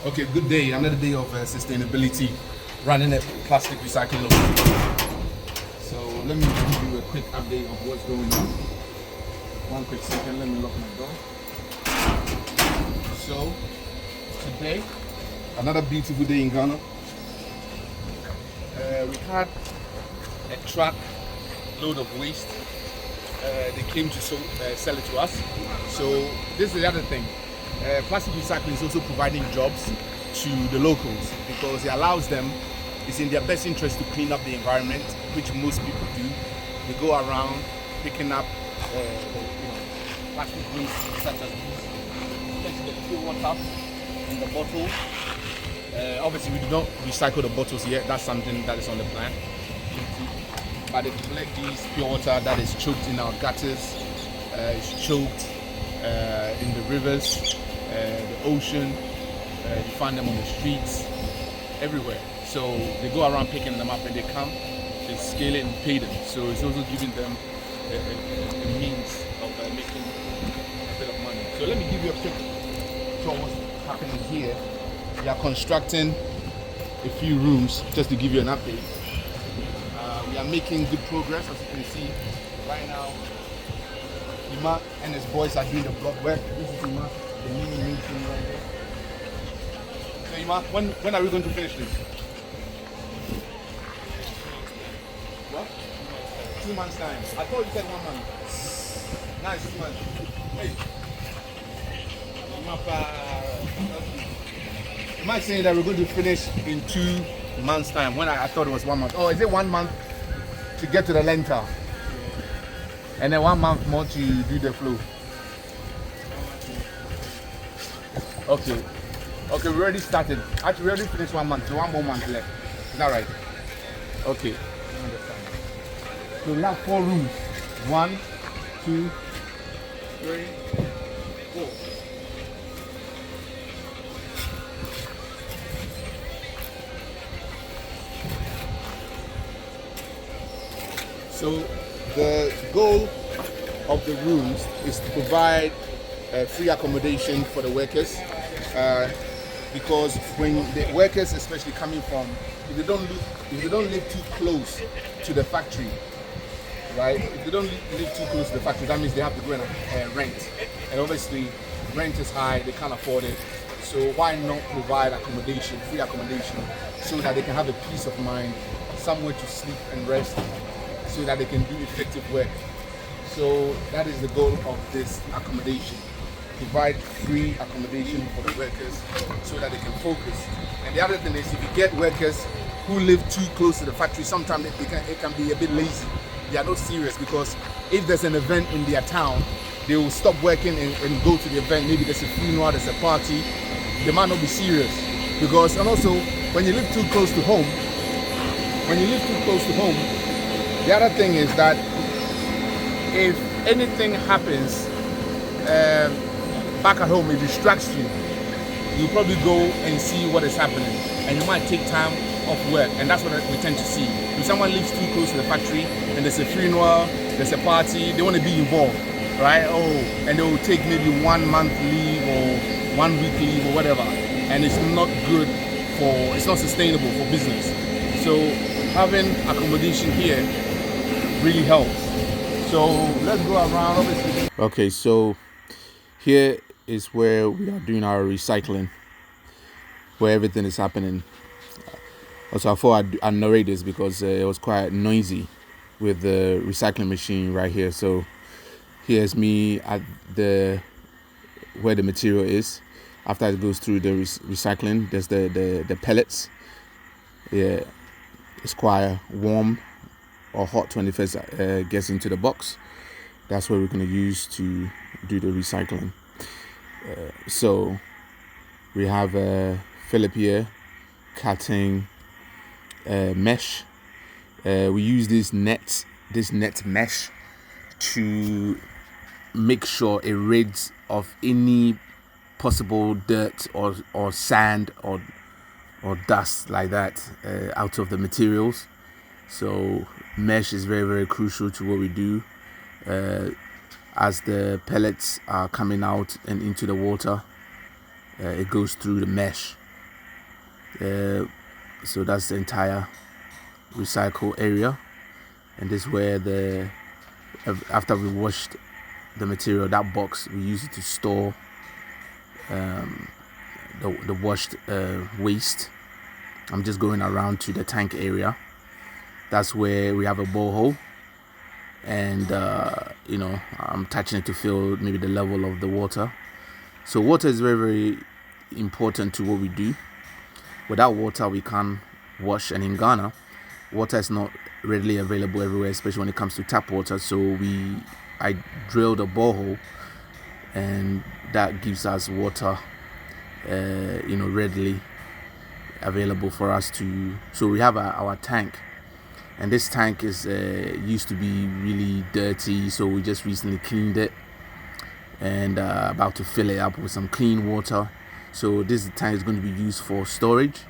Okay, good day. Another day of sustainability, running a plastic recycling. So let me give you a quick update of what's going on. One quick second, let me lock my door. So today, another beautiful day in Ghana. We had a truck load of waste. They came to sell it to us. So this is the other thing. Plastic recycling is also providing jobs to the locals because it allows them, it's in their best interest to clean up the environment, which most people do. They go around picking up plastic waste such as the pure water in the bottles. Obviously we do not recycle the bottles yet, that's something that is on the plan. But they collect these pure water that is choked in our gutters, it's choked in the rivers, the ocean, you find them on the streets, everywhere. So they go around picking them up and they come, they scale it and pay them. So it's also giving them a means of making a bit of money. So let me give you a quick tour of what's happening here. We are constructing a few rooms just to give you an update. We are making good progress, as you can see right now. Ima and his boys are doing the block work. This is Ima, the mini meeting right there. So Ima, when are we going to finish this? What? 2 months time. I thought you said 1 month. Now it's 2 months. Hey. Ima is saying that we're going to finish in 2 months time when I thought it was 1 month. Oh, is it 1 month to get to the lenter? And then 1 month more to do the flow. Okay. Okay, we already started. Actually, we already finished 1 month, so 1 more month left. Is that right? Okay. I understand. So we have 4 rooms. 1, 2, 3, 4. So the goal of the rooms is to provide free accommodation for the workers, because when the workers, especially coming from, if they don't live too close to the factory, right? If they don't live too close to the factory, that means they have to go and rent, and obviously rent is high, they can't afford it. So why not provide accommodation, free accommodation, so that they can have a peace of mind, somewhere to sleep and rest, so that they can do effective work. So that is the goal of this accommodation. Provide free accommodation for the workers so that they can focus. And the other thing is, if you get workers who live too close to the factory, sometimes it can be a bit lazy. They are not serious, because if there's an event in their town, they will stop working and go to the event. Maybe there's a funeral, there's a party. They might not be serious. Because, and also, when you live too close to home, the other thing is that if anything happens back at home, it distracts you. You probably go and see what is happening, and you might take time off work, and that's what we tend to see. If someone lives too close to the factory and there's a funeral, there's a party, they want to be involved, right? Oh, and they will take maybe 1 month leave or 1 week leave or whatever, and it's not good it's not sustainable for business. So having accommodation here really helps. So let's go around, obviously. Okay, so here is where we are doing our recycling, where everything is happening. Also, I thought I'd narrate this because it was quite noisy with the recycling machine right here. So here's me at where the material is. After it goes through the recycling, there's the pellets. Yeah, it's quite warm or hot when it first gets into the box. That's what we're going to use to do the recycling. So we have Philip here cutting mesh. We use this net mesh to make sure it rids of any possible dirt or sand or dust like that out of the materials. So mesh is very, very crucial to what we do. As the pellets are coming out and into the water, it goes through the mesh So that's the entire recycle area, and this is where after we washed the material, that box we use it to store the washed waste. I'm just going around to the tank area. That's where we have a borehole, and I'm touching it to feel maybe the level of the water. So water is very, very important to what we do. Without water we can't wash, and in Ghana water is not readily available everywhere, especially when it comes to tap water. So I drilled a borehole, and that gives us water readily available for us to. So we have our tank, and this tank is used to be really dirty, so we just recently cleaned it and about to fill it up with some clean water. So this tank is going to be used for storage,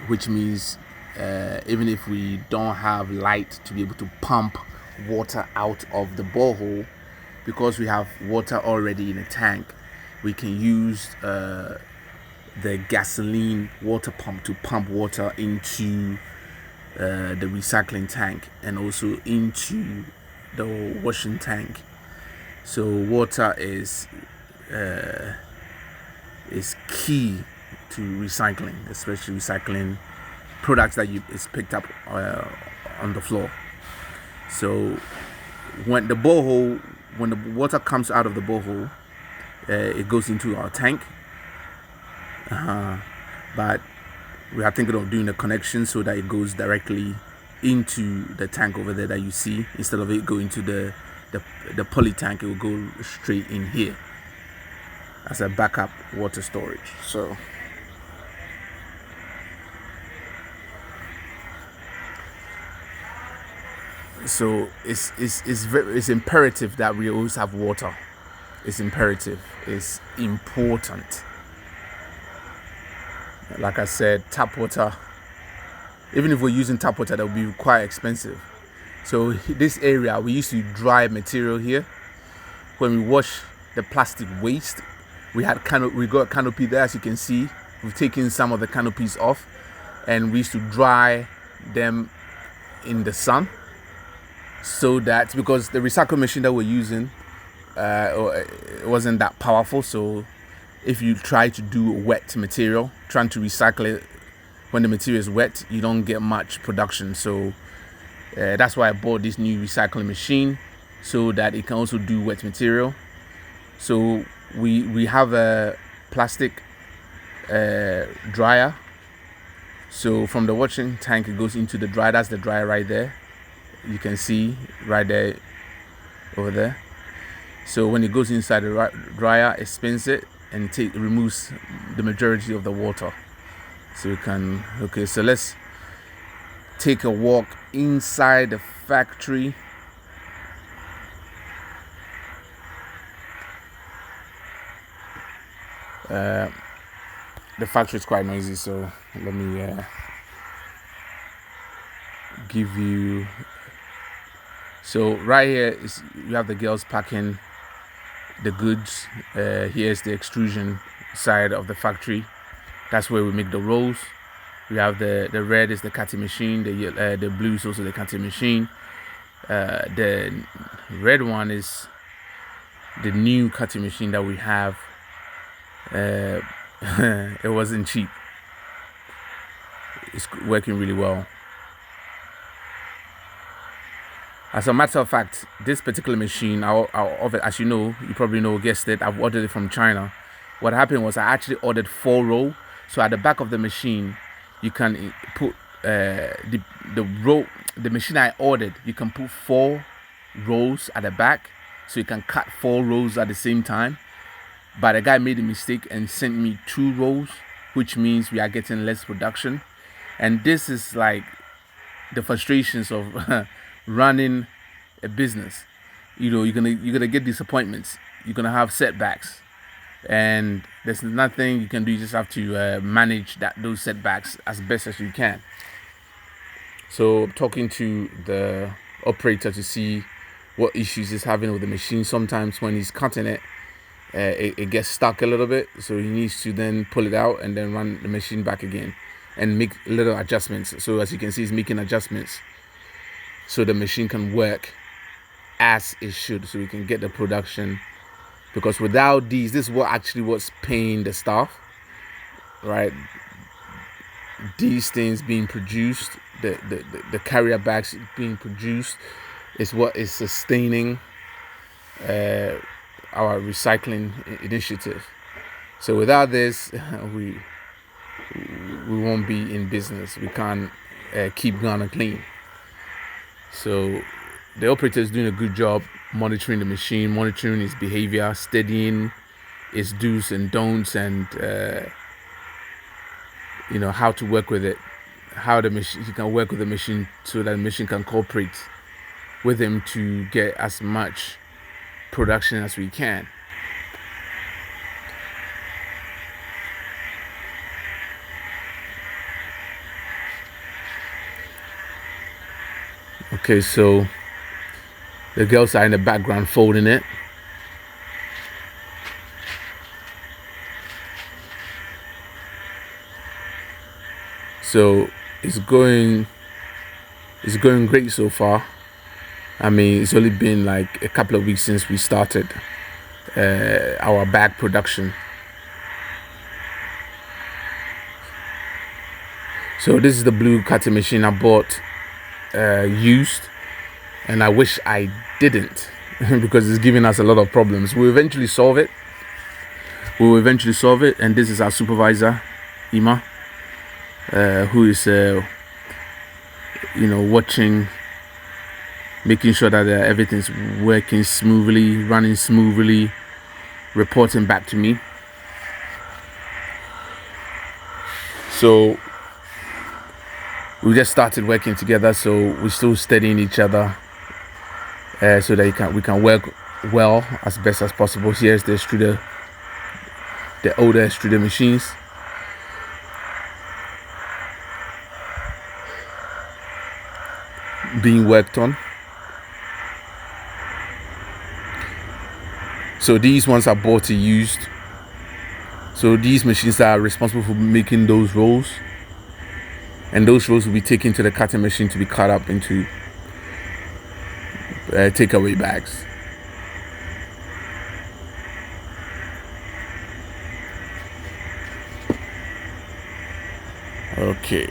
which means even if we don't have light to be able to pump water out of the borehole, because we have water already in a tank, we can use the gasoline water pump to pump water into the recycling tank and also into the washing tank. So water is key to recycling, especially recycling products that is picked up on the floor. So when the water comes out of the borehole, it goes into our tank. But we are thinking of doing a connection so that it goes directly into the tank over there that you see. Instead of it going to the poly tank, it will go straight in here as a backup water storage. So it's imperative that we always have water. It's imperative. It's important. Like I said, tap water, even if we're using tap water, that would be quite expensive. So this area, we used to dry material here. When we wash the plastic waste, we got a canopy there, as you can see. We've taken some of the canopies off, and we used to dry them in the sun. So that, because the recycle machine that we're using it wasn't that powerful, so if you try to do wet material, trying to recycle it when the material is wet, you don't get much production. So that's why I bought this new recycling machine, so that it can also do wet material. So we have a plastic dryer. So from the washing tank, it goes into the dryer. That's the dryer right there. You can see right there, over there. So when it goes inside the dryer, it spins it and removes the majority of the water. So you can, so let's take a walk inside the factory. The factory is quite noisy, so let me give you. So right here is, you have the girls packing the goods. Here's the extrusion side of the factory. That's where we make the rolls. We have the red is the cutting machine. The blue is also the cutting machine. The red one is the new cutting machine that we have. It wasn't cheap. It's working really well. As a matter of fact, this particular machine, as you know, you probably know, guessed it, I've ordered it from China. What happened was I actually ordered 4 rows. So at the back of the machine, you can put the machine I ordered, you can put 4 rows at the back. So you can cut 4 rows at the same time. But the guy made a mistake and sent me 2 rows, which means we are getting less production. And this is like the frustrations of running a business. You know, you're gonna get disappointments. You're gonna have setbacks, and there's nothing you can do. You just have to manage those setbacks as best as you can. So I'm talking to the operator to see what issues he's having with the machine. Sometimes when he's cutting it, it gets stuck a little bit, so he needs to then pull it out and then run the machine back again and make little adjustments. So as you can see, he's making adjustments so the machine can work as it should, so we can get the production. Because without these, this is what's paying the staff, right? These things being produced, the carrier bags being produced, is what is sustaining our recycling initiative. So without this, we won't be in business. We can't keep Ghana clean. So the operator is doing a good job monitoring the machine, monitoring its behavior, studying its do's and don'ts, and how to work with it, how the machine, he can work with the machine so that the machine can cooperate with him to get as much production as we can. Okay, so the girls are in the background folding it. So it's going great so far. I mean, it's only been like a couple of weeks since we started our bag production. So this is the blue cutting machine I bought used, and I wish I didn't because it's giving us a lot of problems. We'll eventually solve it. And this is our supervisor, Ima, who is watching, making sure that everything's working smoothly, running smoothly, reporting back to me. So we just started working together, so we're still studying each other so that we can work well as best as possible. Here's the extruder, the older extruder machines. Being worked on. So these ones are bought and used. So these machines are responsible for making those rolls, and those rolls will be taken to the cutting machine to be cut up into takeaway bags. Okay.